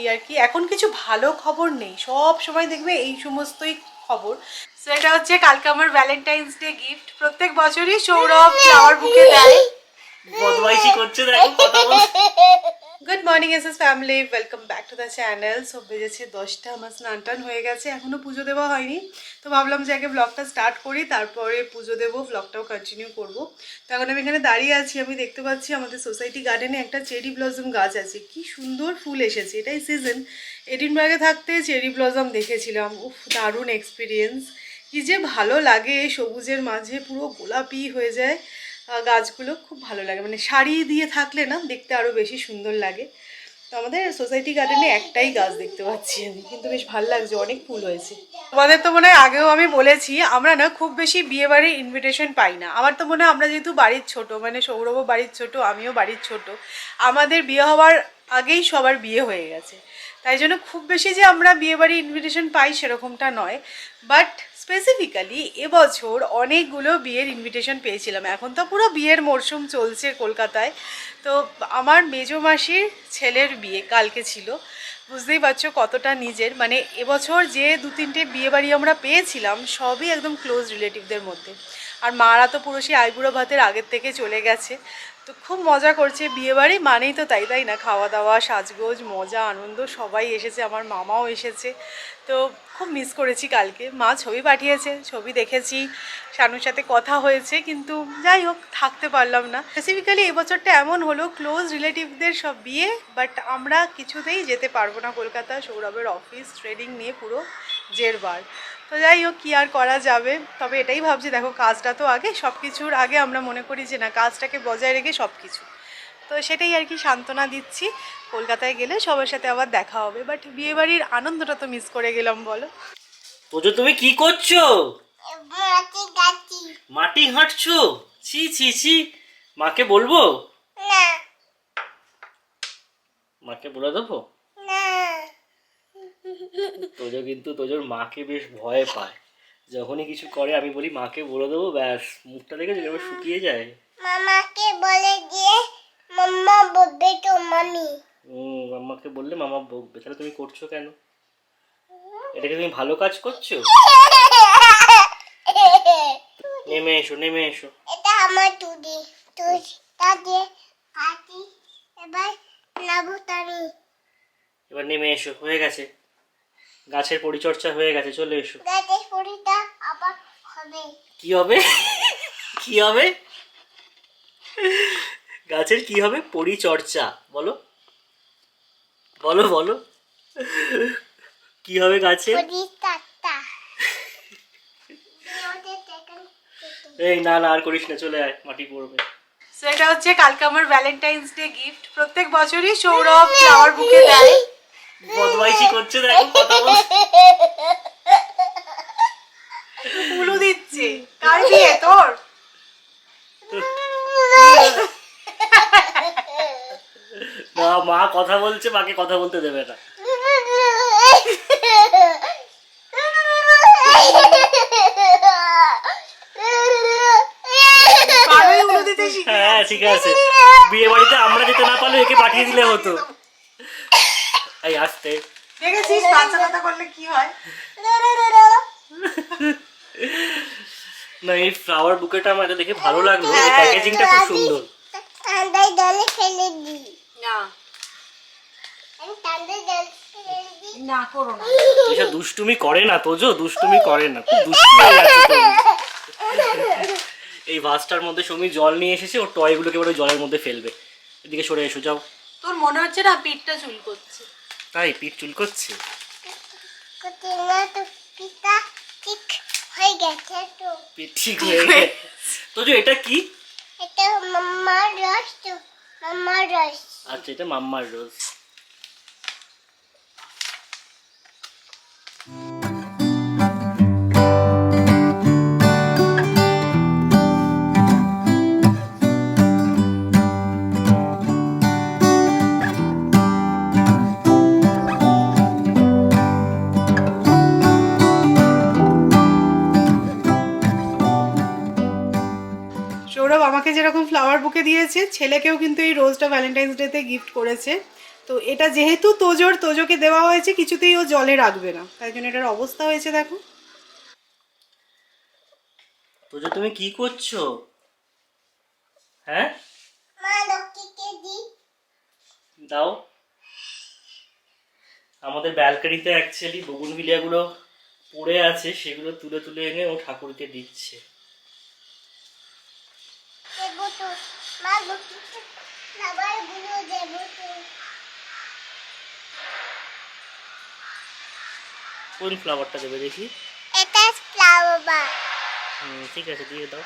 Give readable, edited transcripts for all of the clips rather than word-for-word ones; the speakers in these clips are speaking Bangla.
এই আর কি। এখন কিছু ভালো খবর নেই, সব সময় দেখবে এই সমস্তই খবর। সো এটা হচ্ছে কালকে আমার ভ্যালেন্টাইন্স ডে গিফট। প্রত্যেক বছরই সৌরভ ফ্লাওয়ার বুকে দেয়। বদমাইশি করছে, দেখো কথা বলছে। Good morning SS family, welcome back to the channel. সব বেজেছে 10টা, আমার স্নান টান হয়ে গেছে, এখনও পুজো দেওয়া হয়নি। তো ভাবলাম যে আগে ব্লগটা স্টার্ট করি, তারপরে পুজো দেবো, ব্লগটাও কন্টিনিউ করব। তো এখন আমি এখানে দাঁড়িয়ে আছি, আমি দেখতে পাচ্ছি আমাদের সোসাইটি গার্ডেনে একটা চেরি ব্লসম গাছ আছে, কি সুন্দর ফুল এসেছে, এটাই সিজন। এডিনবার্গে থাকতে চেরি ব্লসম দেখেছিলাম, উফ দারুণ এক্সপিরিয়েন্স। কি যে ভালো লাগে সবুজের মাঝে, পুরো গোলাপি হয়ে যায় গাছগুলো, খুব ভালো লাগে। মানে শাড়ি দিয়ে থাকলে না দেখতে আরও বেশি সুন্দর লাগে। তো আমাদের সোসাইটি গার্ডেনে একটাই গাছ দেখতে পাচ্ছি আমি, কিন্তু বেশ ভালো লাগছে, অনেক ফুল হয়েছে। তোমাদের তো মনে হয় আগেও আমি বলেছি, আমরা না খুব বেশি বিয়ে বাড়ির ইনভিটেশন পাই না। আমার তো মনে হয় আমরা যেহেতু বাড়ির ছোট, মানে সৌরভও বাড়ির ছোট, আমিও বাড়ির ছোট, আমাদের বিয়ে হওয়ার আগেই সবার বিয়ে হয়ে গেছে। তাই জন্য খুব বেশি যে আমরা বিয়ে বাড়ির ইনভিটেশন পাই সেরকমটা নয়। বাট স্পেসিফিক্যালি এবছর অনেকগুলো বিয়ের ইনভিটেশন পেয়েছিলাম। এখন তো পুরো বিয়ের মরশুম চলছে কলকাতায়। তো আমার মেজো মাসির ছেলের বিয়ে কালকে ছিল, বুঝতেই পারছো কতটা নিজের। মানে এবছর যে 2-3টে বিয়ে বাড়ি আমরা পেয়েছিলাম সবই একদম ক্লোজ রিলেটিভদের মধ্যে। আর মারা তো পুরো সেই আইবুড়ো ভাতের আগের থেকে চলে গেছে। তো খুব মজা করছে, বিয়েবাড়ি মানেই তো তাই তাই না, খাওয়া দাওয়া সাজগোজ মজা আনন্দ, সবাই এসেছে, আমার মামাও এসেছে। তো খুব মিস করেছি কালকে। মা ছবি পাঠিয়েছে, ছবি দেখেছি, শানুর সাথে কথা হয়েছে, কিন্তু যাই হোক থাকতে পারলাম না। স্পেসিফিক্যালি এবছরটা এমন হলো ক্লোজ রিলেটিভদের সব বিয়ে, বাট আমরা কিছুতেই যেতে পারবো না কলকাতা, সৌরভের অফিস ট্রেডিং নিয়ে পুরো জেরবার। তো যাই হোক কী আর করা যাবে। তবে এটাই ভাবছি, দেখো কাজটা তো আগে, সব কিছুর আগে আমরা মনে করি যে না কাজটাকে বজায় রেখে সব কিছু। তো সেটাই আর কি সান্ত্বনা দিচ্ছি, কলকাতায় গেলে সবার সাথে আবার দেখা হবে। বাট বিয়েবাড়ির আনন্দটা তো মিস করে গেলাম বলো। তোজো তুমি কি করছো? মাটি হাঁটছো? ছি ছি ছি, মাকে বলবো? মাকে বলে দেবো? তোজো কিন্তু তোজোর মাকে বেশ ভয় পায়। যখনই কিছু করে আমি বলি মাকে বলে দেবো, ব্যাস মুখটা দেখে যেভাবে শুকিয়ে যায়। মামাকে বলে দিয়ে মাম্মা বলবে তো মামি। মাম্মাকে বললে মামা বকবে, তাহলে তুমি করছো কেন? এটাকে তুমি ভালো কাজ করছো? নেমে এসো, নেমে এসো। এটা আমার টুডি তা দিয়ে কাটি, এবার নাবুতানি। এবার নেমে এসো, হয়ে গেছে, গাছের পরিচর্যা হয়ে গেছে, চলে এসো। গাছের পরিটা আবার হবে। কি হবে? কি হবে? গাছের কি হবে? পরিচর্যা বলো, বলো বলো, কি হবে গাছের? পরিচর্যা। এই না না আর করিস না, চলে আয়, মাটি পড়বে। সো এটা হচ্ছে কালকে আমার ভ্যালেন্টাইন্স ডে গিফট। প্রত্যেক বছরই সৌরভ ফ্লাওয়ার বুকে দেয়। বদমাইশি করছে, দেখো কথা বলছে। ফুলও দিচ্ছে। কার বিয়ে তোর? না মা কথা বলছে, মাকে কথা বলতে দেবে না। হ্যাঁ ঠিক আছে, বিয়ে বাড়িতে আমরা যেতে না পারলে একে পাঠিয়ে দিলে হতো। এই আসতে দেখেছিস বাচ্চা কথা করলে কি হয়। না এই ফ্লাওয়ার বুকেটা আমার দেখে ভালো লাগলো, প্যাকেজিংটা খুব সুন্দর। ঠান্ডায় জলে ফেলে দিই না আমি ঠান্ডায় জলে ফেলে দিই। না করো না। এসব দুষ্টুমি করে না তোজো, দুষ্টুমি করে না, খুব দুষ্টু হয়ে যাচ্ছে তো। এই ভাসটার মধ্যে সমী জল নিয়ে এসেছে, ওর টয়গুলোকে এবার জলের মধ্যে ফেলবে। এদিকে সরে এসো, যাও। তোর মনে হচ্ছে না পিঠটা চুল করছে? তাই পিঠ চুল করছে? কোথায় তো পিতা ঠিক হয়ে গেছে তো। পিঠ ঠিক হয়ে গেছে। তোজো এটা কি? এটা মাম্মার রস তো, মাম্মার রস। আচ্ছা এটা মাম্মার রোজ। সৌরভ আমাকে যেরকম ফ্লাওয়ার বুকে দিয়েছে, ছেলেকেও কিন্তু এই রোজটা ভ্যালেন্টাইন্স ডেতে গিফট করেছে। তো এটা যেহেতু তোজোকে দেওয়া হয়েছে, কিছুতেই ও জলে রাখবে না, তাই জন্য এটার অবস্থা হয়েছে দেখো। তোজো তুমি কি করছো? হ্যাঁ, মা লক্ষ্মীকে দি। দাও। আমাদের ব্যালকনিতে অ্যাকচুয়ালি বগুনভিলিয়াগুলো পড়ে আছে, সেগুলো তুলে তুলে এনে ও ঠাকুরকে দিচ্ছে। দেবো তো মা লক্ষ্মীকে খাবার গুলো দেবো তো। কোন ফ্লাওয়ারটা দেবে দেখি? এটা ফ্লাওয়ার। ঠিক আছে, দিয়ে দাও।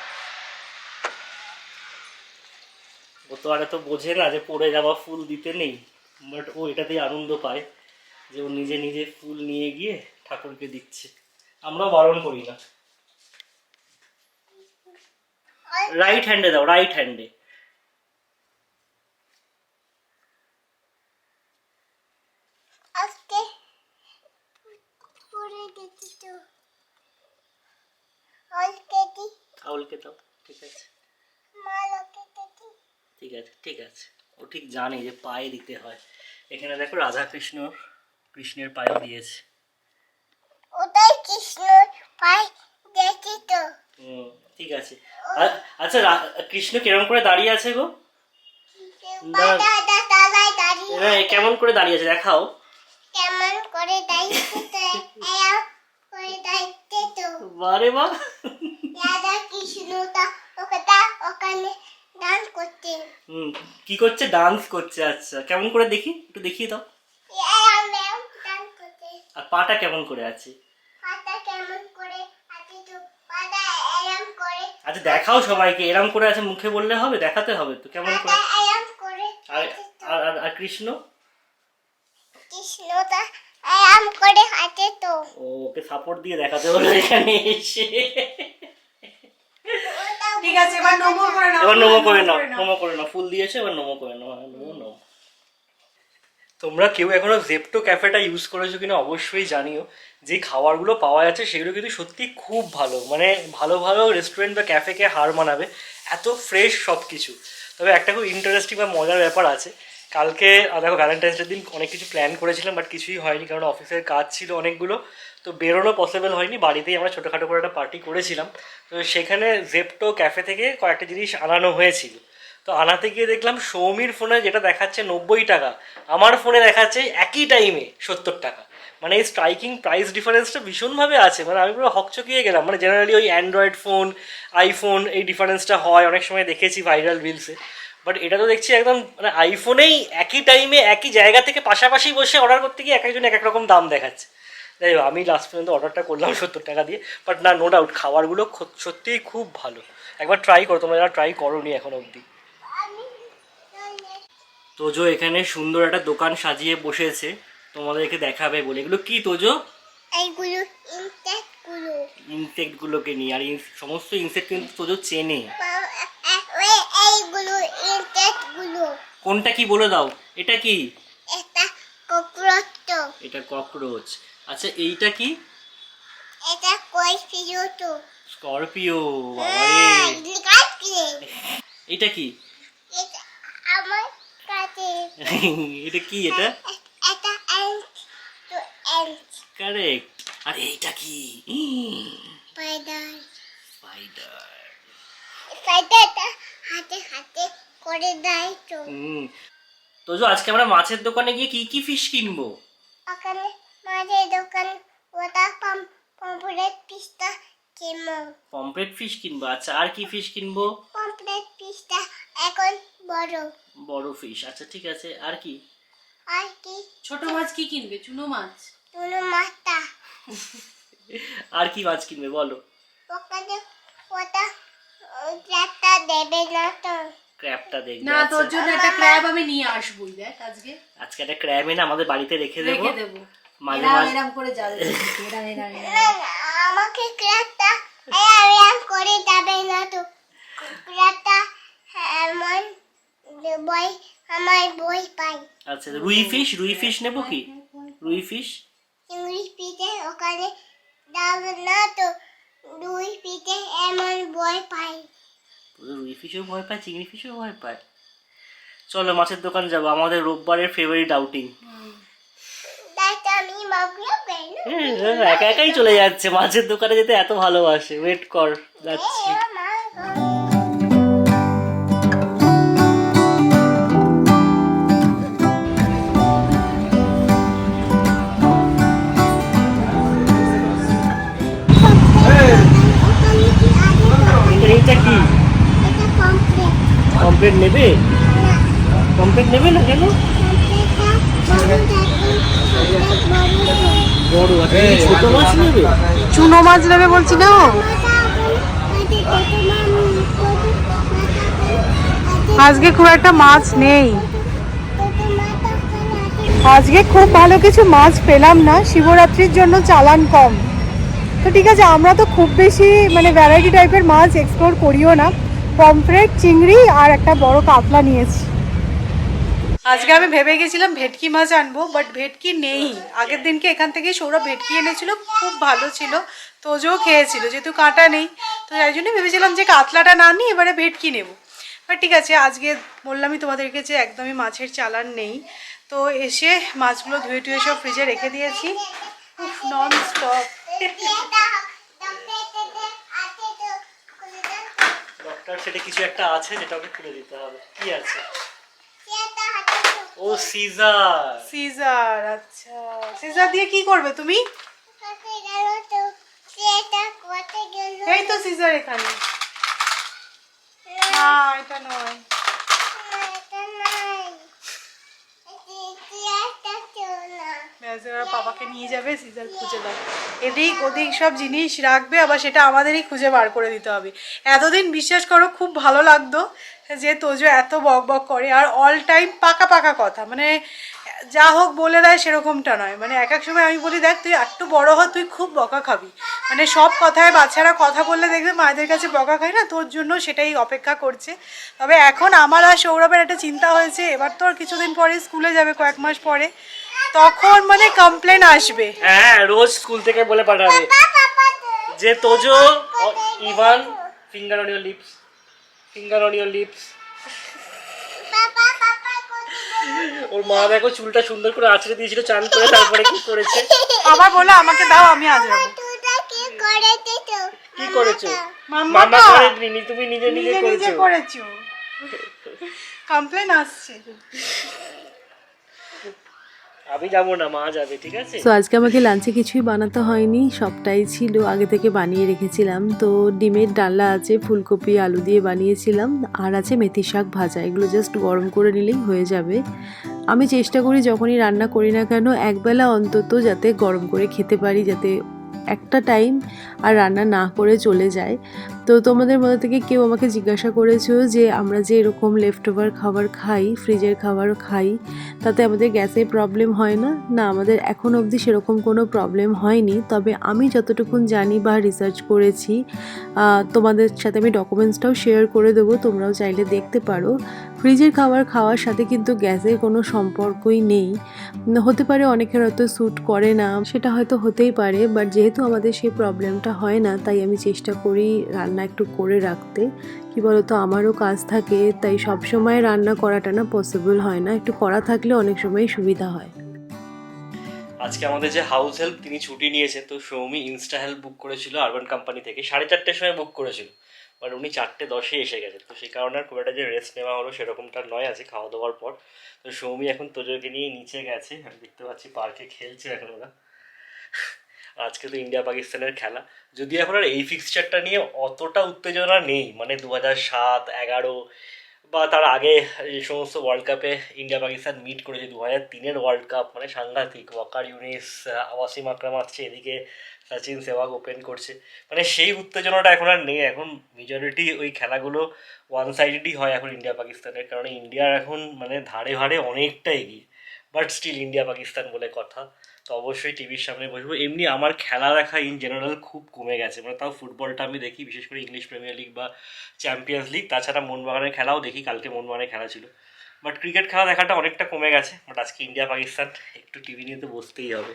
ও তো আর এত বোঝে না যে পড়ে যাওয়া ফুল দিতে নেই, বাট ও এটাতেই আনন্দ পায় যে ও নিজে নিজে ফুল নিয়ে গিয়ে ঠাকুরকে দিচ্ছে। আমরাও বারণ করি না। রাইট হ্যান্ডে দাও, রাইট হ্যান্ডে। আজকে পরে দিচ্ছি তো। আজকে দি আউলকে দাও। ঠিক আছে, মা লক্ষ্মীকে দি। ঠিক আছে, ঠিক আছে। ও ঠিক জানে যে পায়ে দিতে হয়। এখানে দেখো রাধা কৃষ্ণের পায়ে দিয়েছে। ওটাই কৃষ্ণ পাই দেখি তো। ঠিক আছে। আচ্ছা, কৃষ্ণ কেমন করে দাঁড়িয়ে আছে গো? দাদা দাদাই দাঁড়িয়ে হ্যাঁ, কেমন করে দাঁড়িয়ে আছে দেখাও। কেমন করে দাঁড়িয়ে তো এরা করে দাঁড়িয়ে তো। বারে বাহ, রাধা কৃষ্ণটা ওখানে গান করতে। কি করছে? ডান্স করছে। আচ্ছা, কেমন করে দেখি, একটু দেখিয়ে দাও। এরাম গান করতে। আর পাটা কেমন করে আছে? পাতা কেমন করে আছে তো। পাতা এরাম করে। আচ্ছা, দেখাও সবাইকে। এরম করে আছে, মুখে বললে হবে? দেখাতে হবে তো কেমন করে। পাতা এরাম করে আর আছে তো। আর আর- আর কৃষ্ণ? কৃষ্ণটা এরাম করে আছে তো। ওকে সাপোর্ট দিয়ে দেখাতে হলো এখানে এসে। ঠিক আছে, এবার নমো করে নাও। এবার নমো করে নাও, নমো করে নাও। ফুল দিয়েছে, এবার নমো করে নাও। হ্যাঁ, নমো নমো। তোমরা কেউ এখনো জেপ্টো ক্যাফেটা ইউজ করেছো কিনা অবশ্যই জানিও। যে খাবারগুলো পাওয়া যাচ্ছে সেগুলো কিন্তু সত্যি খুব ভালো, মানে ভালো ভালো রেস্টুরেন্ট বা ক্যাফেকে হার মানাবে, এত ফ্রেশ সব কিছু। তবে একটা খুব ইন্টারেস্টিং বা মজার ব্যাপার আছে। কালকে দেখো ভ্যালেন্টাইন্স ডের দিন অনেক কিছু প্ল্যান করেছিলাম, বাট কিছুই হয়নি, কারণ অফিসের কাজ ছিল অনেকগুলো, তো বেরোনো পসিবল হয়নি। বাড়িতেই আমরা ছোটোখাটো করে একটা পার্টি করেছিলাম। তো সেখানে জেপ্টো ক্যাফে থেকে কয়েকটা জিনিস আনানো হয়েছিল। তো আনাতে গিয়ে দেখলাম সৌমির ফোনে যেটা দেখাচ্ছে 90 টাকা, আমার ফোনে দেখাচ্ছে একই টাইমে 70 টাকা। মানে এই স্ট্রাইকিং প্রাইস ডিফারেন্সটা ভীষণভাবে আছে, মানে আমি পুরো হকচকিয়ে গেলাম। মানে জেনারেলি ওই অ্যান্ড্রয়েড ফোন, আইফোন এই ডিফারেন্সটা হয়, অনেক সময় দেখেছি ভাইরাল রিলসে, বাট এটা তো দেখছি একদম মানে আইফোনেই একই টাইমে একই জায়গা থেকে পাশাপাশি বসে অর্ডার করতে গিয়ে এক একজন এক এক রকম দাম দেখাচ্ছে। যাই হোক, আমি লাস্ট পর্যন্ত অর্ডারটা করলাম 70 টাকা দিয়ে। বাট না, নো ডাউট খাবারগুলো সত্যিই খুব ভালো। একবার ট্রাই করো, তোমরা যারা ট্রাই করোনি এখন অবধি। তোজো এখানে সুন্দর একটা দোকান সাজিয়ে বসেছে তোমাদেরকে দেখাবে বলে। এগুলো কি তোজো? এইগুলো ইনসেক্টগুলো। ইনসেক্টগুলোকে নিয়ে। আর সমস্ত ইনসেক্ট কিন্তু তোজো চেনে। এইগুলো ইনসেক্টগুলো। কোনটা কি বলে দাও। এটা কি? এটা ককরোচ তো। এটা ককরোচ। আচ্ছা, এইটা কি? এটা কই ফিরো তো। স্করপিও। বাবারে। এইটা কি? এটা আমার কাছে। এটা কি? এটা এটা অ্যান্ট তো অ্যান্ট। কারেক্ট। আর এইটা কি? স্পাইডার। স্পাইডার। স্পাইডারটা হাতে হাতে করে দেয় তো। তোজো আজকে আমরা মাছের দোকানে গিয়ে কি কি ফিশ কিনবো? ওখানে মাঝের দোকান ওটা পমফ্রেট পিসটা কিনবো। পমফ্রেট ফিশ কিনবো। আচ্ছা, আর কি ফিশ কিনবো? পমফ্রেট পিসটা এখন বড় বড় ফিশ। আচ্ছা, ঠিক আছে। আর কি? আর কি ছোট মাছ কি কিনবে? চুনো মাছ। চুনো মাছটা। আর কি মাছ কিনবে বলো? ওখানে ওটা একটা দেবে না তো। ক্র্যাবটা দেখবে। না, তোর জন্য একটা ক্র্যাব আমি নিয়ে আসবই, দেখ আজকে আজকে একটা ক্র্যাব এনে আমাদের বাড়িতে রেখে দেবো। মাঝে এরাম মাঝে এরাম করে যাবে। এরাম এরাম এরাম। না, না, আমাকে ক্র্যাবটা এরম করে যাবে না তো। ক্র্যাবটা এমন বই আমার বই পাই। আচ্ছা, রুই ফিশ নেবো কি? রুই ফিশ। চিংড়ি পিঠে ওখানে যাবে না তো। দুই পিঠে এমন বই পাই। রুই ফিশও ভয় পায়, চিংড়ি ফিশও ভয় পায়। চলো মাছের দোকান যাবো, আমাদের রোববারের ফেভারিট আউটিং। দাদা আমি মাগুলো কেন একা একাই চলে যাচ্ছে, মাছের দোকানে যেতে এত ভালোবাসে। ওয়েট কর, যাচ্ছি। এইটা কি কমপ্লেট নেবে? কমপ্লেট নেবে না কেন? বড় আছে, ছোট মাছ নেবে? চুনো মাছ নেবে বলছি না ও। আজকে খুব একটা মাছ নেই, আজকে খুব ভালো কিছু মাছ পেলাম না, শিবরাত্রির জন্য চালান কম। তো ঠিক আছে, আমরা তো খুব বেশি মানে ভ্যারাইটি টাইপের মাছ এক্সপ্লোর করিও না। পমফ্রেট, চিংড়ি আর একটা বড় কাতলা নিয়েছি। আজকে আমি ভেবে গেছিলাম ভেটকি মাছ আনবো, বাট ভেটকি নেই। আগের দিনকে এখান থেকে সৌরভ ভেটকি এনেছিল, খুব ভালো ছিল, তোজও খেয়েছিল, যেহেতু কাঁটা নেই। তো তাই জন্য ভেবেছিলাম যে কাতলাটা না নিই, এবারে ভেটকি নেব। বাট ঠিক আছে, আজকে বললামই তোমাদেরকে যে একদমই মাছের চালান নেই। তো এসে মাছগুলো ধুয়ে টুয়ে সব ফ্রিজে রেখে দিয়েছি। Non stop. ডক্টর সেটা কিছু একটা আছে যেটা ওকে খুলে দিতে হবে। কি আছে? ও সিজার। সিজার, আচ্ছা। সিজার দিয়ে কি করবে তুমি? এই তো সিজার এখানে। না এটা নয়। বাবাকে নিয়ে যাবে, সিজার খুঁজে দাও। এদিক ওদিক সব জিনিস রাখবে, আবার সেটা আমাদেরই খুঁজে বার করে দিতে হবে। এতদিন বিশ্বাস করো খুব ভালো লাগতো যে তোজো এত বক বক করে, আর অল টাইম পাকা পাকা কথা, মানে যা হোক বলে দেয় সেরকমটা নয়। মানে এক এক সময় আমি বলি, দেখ তুই একটু বড় হ, তুই খুব বকা খাবি। মানে সব কথায় বাচ্চারা কথা বললে দেখবে মায়েদের কাছে বকা খায় না, তোর জন্য সেটাই অপেক্ষা করছে। তবে এখন আমার আর সৌরভের একটা চিন্তা হয়েছে, এবার তো আর কিছুদিন পরে স্কুলে যাবে, কয়েক মাস পরে, তখন মানে কমপ্লেন আসবে। হ্যাঁ, রোজ স্কুল থেকে বলে পাঠাবে যে তোজো, Ivan, finger on your lips, finger on your lips. ওর মা দেখো চুলটা সুন্দর করে আঁচড়ে দিয়েছিল চান করে, তারপরে কি করেছে? আবার বলে আমাকে দাও, আমি আজরাবো। কি করেছো? মাম্মা মামা করেনি, তুমি নিজে নিজে নিজে করেছো। করেছো। কমপ্লেন আসছে। আমি যাবো না, মা যাবে, ঠিক আছে? তো আজকে আমাকে লাঞ্চে কিছুই বানাতে হয়নি, সবটাই ছিল আগে থেকে বানিয়ে রেখেছিলাম। তো ডিমের ডালনা আছে, ফুলকপি আলু দিয়ে বানিয়েছিলাম, আর আছে মেথি শাক ভাজা। এগুলো জাস্ট গরম করে নিলেই হয়ে যাবে। আমি চেষ্টা করি যখনই রান্না করি না কেন একবেলা অন্তত যাতে গরম করে খেতে পারি, যাতে একটা টাইম আর রান্না না করে চলে যায়। তো তোমাদের মধ্যে থেকে কেউ আমাকে জিজ্ঞাসা করেছো যে আমরা যে এরকম লেফট ওভার খাবার খাই, ফ্রিজের খাবার খাই, তাতে আমাদের গ্যাসের প্রবলেম হয় না? না, আমাদের এখন অবধি সেরকম কোনো প্রবলেম হয়নি। তবে আমি যতটুকুন জানি বা রিসার্চ করেছি, তোমাদের সাথে আমি ডকুমেন্টসটাও শেয়ার করে দেবো, তোমরাও চাইলে দেখতে পারো। ফ্রিজের খাবার খাওয়ার সাথে কিন্তু গ্যাসের কোনো সম্পর্কই নেই। হতে পারে অনেকের হয়তো স্যুট করে না, সেটা হয়তো হতেই পারে, বাট যেহেতু আমাদের সেই প্রবলেমটা হয় না, তাই আমি চেষ্টা করি রান্না একটু করে রাখতে। কি বলতো, আমারও কাজ থাকে, তাই সব সময় রান্না করাটা না পসিবল হয় না, একটু করা থাকলে অনেক সময় সুবিধা হয়। আজকে আমাদের যে হাউস হেল্প তিনি ছুটি নিয়েছেন, তো সৌমি ইনস্টা হেল্প বুক করেছিল আরবান কোম্পানি থেকে, 4:30টার সময় বুক করেছিল, বাট উনি 4:10-এ এসে গেছেন। তো সেই কারণে আর খুব একটা যে রেস্ট নেওয়া হলো সেরকমটা নয় আছে খাওয়া দাওয়ার পর। তো সৌমি এখন তোজোকে নিয়ে নিচে গেছে, আমি দেখতে পাচ্ছি পার্কে খেলছে এখন ওরা। আজকে তো ইন্ডিয়া পাকিস্তানের খেলা, যদিও এখন আর এই ফিক্সচারটা নিয়ে অতটা উত্তেজনা নেই, মানে 2007, 2011 বা তার আগে যে সমস্ত ওয়ার্ল্ড কাপে ইন্ডিয়া পাকিস্তান মিট করেছে, 2003-এর ওয়ার্ল্ড কাপ মানে সাংঘাতিক, ওয়াকার ইউনিস, ওয়াসিম আকরাম আসছে, এদিকে সচিন সেহবাগ ওপেন করছে, মানে সেই উত্তেজনাটা এখন আর নেই। এখন মেজরিটি ওই খেলাগুলো ওয়ান সাইডেডই হয় এখন ইন্ডিয়া পাকিস্তানের, কারণ ইন্ডিয়ার এখন মানে ধারে ভারে অনেকটা এগিয়ে, বাট স্টিল ইন্ডিয়া পাকিস্তান বলে কথা। তো অবশ্যই টিভির সামনে বসবো। এমনি আমার খেলা দেখা ইন জেনারেল খুব কমে গেছে, মানে তাও ফুটবলটা আমি দেখি, বিশেষ করে ইংলিশ প্রিমিয়ার লিগ বা চ্যাম্পিয়ন্স লিগ, তাছাড়া মোহনবাগানের খেলাও দেখি, কালকে মোহনবাগানের খেলা ছিল। বাট ক্রিকেট খেলা দেখাটা অনেকটা কমে গেছে, বাট আজকে ইন্ডিয়া পাকিস্তান একটু টিভি নিয়ে তো বসতেই হবে।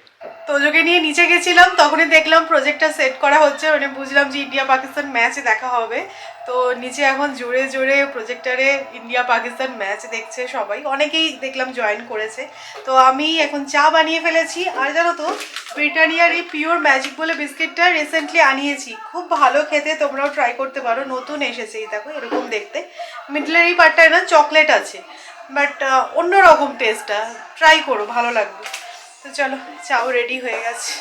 তোজোকে নিয়ে নিচে গেছিলাম, তখনই দেখলাম প্রজেক্টটা সেট করা হচ্ছে, মানে বুঝলাম যে ইন্ডিয়া পাকিস্তান ম্যাচ দেখা হবে। তো নিচে এখন জোরে জোরে প্রজেক্টারে ইন্ডিয়া পাকিস্তান ম্যাচ দেখছে সবাই, অনেকেই দেখলাম জয়েন করেছে। তো আমি এখন চা বানিয়ে ফেলেছি। আর জানো তো, ব্রিটানিয়ার এই পিওর ম্যাজিক বলে বিস্কিটটা রিসেন্টলি আনিয়েছি, খুব ভালো খেতে, তোমরাও ট্রাই করতে পারো, নতুন এসেছে। এই দেখো এরকম দেখতে, মিডলের এই পার্টটায় না চকলেট আছে, বাট অন্যরকম টেস্টটা, ট্রাই করো, ভালো লাগবে। তো চলো, চাও রেডি হয়ে গেছে।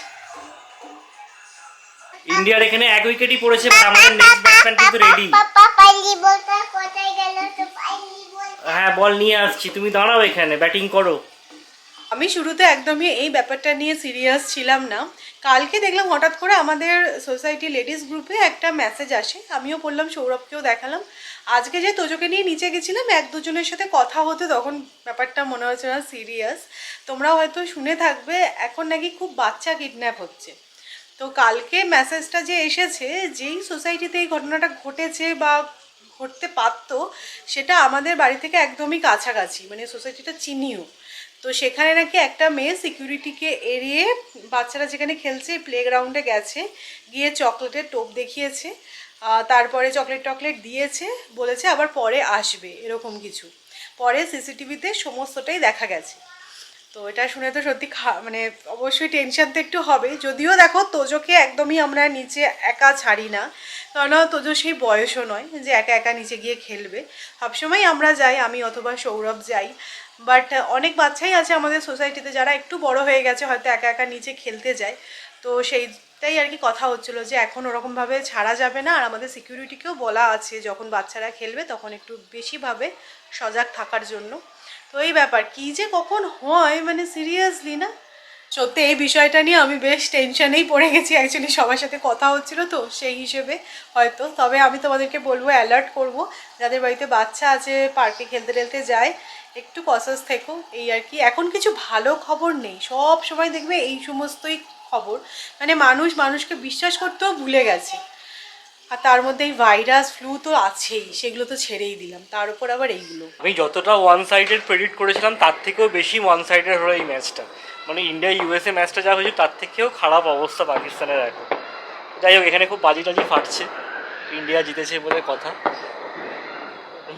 ইন্ডিয়ার এখানে 1 উইকেটই পড়েছে, বাট আমাদের নেক্সট ব্যাটসম্যান কিন্তু রেডি। পাপা পাইলি বলটা কোথায় গেল? তো পাইলি বল। হ্যাঁ, বল নিয়ে আসছি, তুমি দাঁড়াও এখানে, ব্যাটিং করো। আমি শুরুতে একদমই এই ব্যাপারটা নিয়ে সিরিয়াস ছিলাম না। কালকে দেখলাম হঠাৎ করে আমাদের সোসাইটি লেডিস গ্রুপে একটা মেসেজ আসে, আমিও পড়লাম, সৌরভকেও দেখালাম। আজকে যে তোজোকে নিয়ে নিচে গেছিলাম, 1-2 জনের সাথে কথা হতে, তখন ব্যাপারটা মনে হচ্ছে না সিরিয়াস। তোমরাও হয়তো শুনে থাকবে, এখন নাকি খুব বাচ্চা কিডন্যাপ হচ্ছে। তো কালকে মেসেজটা যে এসেছে, যেই সোসাইটিতে এই ঘটনাটা ঘটেছে বা ঘটতে পারতো, সেটা আমাদের বাড়ি থেকে একদমই কাছাকাছি, মানে সোসাইটিটা চিনিও। তো সেখানে নাকি একটা মেয়ে সিকিউরিটিকে এড়িয়ে বাচ্চারা যেখানে খেলছে প্লেগ্রাউন্ডে গেছে, গিয়ে চকলেটের টোপ দেখিয়েছে, তারপরে চকলেট দিয়েছে, বলেছে আবার পরে আসবে, এরকম কিছু। পরে সিসিটিভিতে সমস্তটাই দেখা গেছে। তো এটা শুনে তো সত্যি মানে অবশ্যই টেনশন তো একটু হবে। যদিও দেখো তোজোকে একদমই আমরা নিচে একা ছাড়ি না, কারণ তোজো সেই বয়সও নয় যে একা একা নিচে গিয়ে খেলবে। সবসময় আমরা যাই, আমি অথবা সৌরভ যাই। বাট অনেক বাচ্চাই আছে আমাদের সোসাইটিতে যারা একটু বড় হয়ে গেছে, হয়তো একা একা নিচে খেলতে যায়। তো সেইটাই আর কি কথা হচ্ছিলো যে এখন ওরকমভাবে ছাড়া যাবে না। আর আমাদের সিকিউরিটিকেও বলা আছে যখন বাচ্চারা খেলবে তখন একটু বেশিভাবে সজাগ থাকার জন্য। তো এই ব্যাপার কি যে কখন হয়, মানে সিরিয়াসলি না, সত্যি এই বিষয়টা নিয়ে আমি বেশ টেনশনেই পড়ে গেছি। অ্যাকচুয়ালি সবার সাথে কথা হচ্ছিল তো সেই হিসেবে হয়তো। তবে আমি তোমাদেরকে বলবো, অ্যালার্ট করব, যাদের বাড়িতে বাচ্চা আছে, পার্কে খেলতে টেলতে যায়, একটু কসাস থেকো, এই আর কি। এখন কিছু ভালো খবর নেই, সব সময় দেখবে এই সমস্তই খবর, মানে মানুষকে বিশ্বাস করতেও ভুলে গেছে। আর তার মধ্যে এই ভাইরাস ফ্লু তো আছেই, সেগুলো তো ছেড়েই দিলাম, তার উপর আবার এইগুলো। আমি যতটা ওয়ান সাইডেড প্রেডিক্ট করেছিলাম তার থেকেও বেশি ওয়ান সাইডেড হলো এই ম্যাচটা। মানে ইন্ডিয়া ইউএসএ ম্যাচটা যা হয়েছে তার থেকেও খারাপ অবস্থা পাকিস্তানের এখন। যাই হোক, এখানে খুব বাজি টাজি ফাটছে, ইন্ডিয়া জিতেছে বলে কথা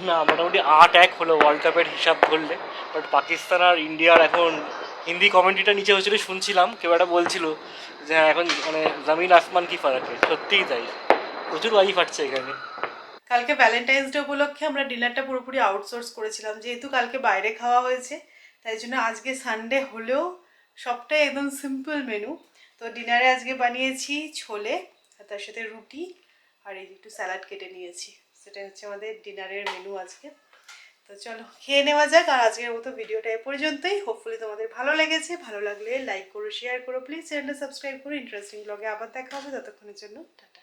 না। মোটামুটি 8-1 হলো ওয়ার্ল্ড কাপের হিসাব ধরলে। বাট পাকিস্তান আর ইন্ডিয়ার এখন হিন্দি কমেন্ট্রিটা নিচে হয়েছিল, শুনছিলাম কেউ একটা বলছিল যে হ্যাঁ এখন মানে জমিন আসমান কি ফারাকে, সত্যিই তাই, প্রচুর বাজি ফাটছে এখানে। কালকে ভ্যালেন্টাইন্স ডে উপলক্ষে আমরা ডিনারটা পুরোপুরি আউটসোর্স করেছিলাম, যেহেতু কালকে বাইরে খাওয়া হয়েছে, তাই জন্য আজকে সানডে হলেও সবটাই একদম সিম্পল মেনু। তো ডিনারে আজকে বানিয়েছি ছোলে, আর তার সাথে রুটি, আর এই একটু স্যালাড কেটে নিয়েছি। সেটা হচ্ছে আমাদের ডিনারের মেনু আজকে। তো চলো খেয়ে নেওয়া যাক। আর আজকের মতো ভিডিওটা এ পর্যন্তই। হোপফুলি তোমাদের ভালো লেগেছে, ভালো লাগলে লাইক করো, শেয়ার করো, প্লিজ চ্যানেলটা সাবস্ক্রাইব করো। ইন্টারেস্টিং ব্লগে আবার দেখা হবে, ততক্ষণের জন্য টাটা।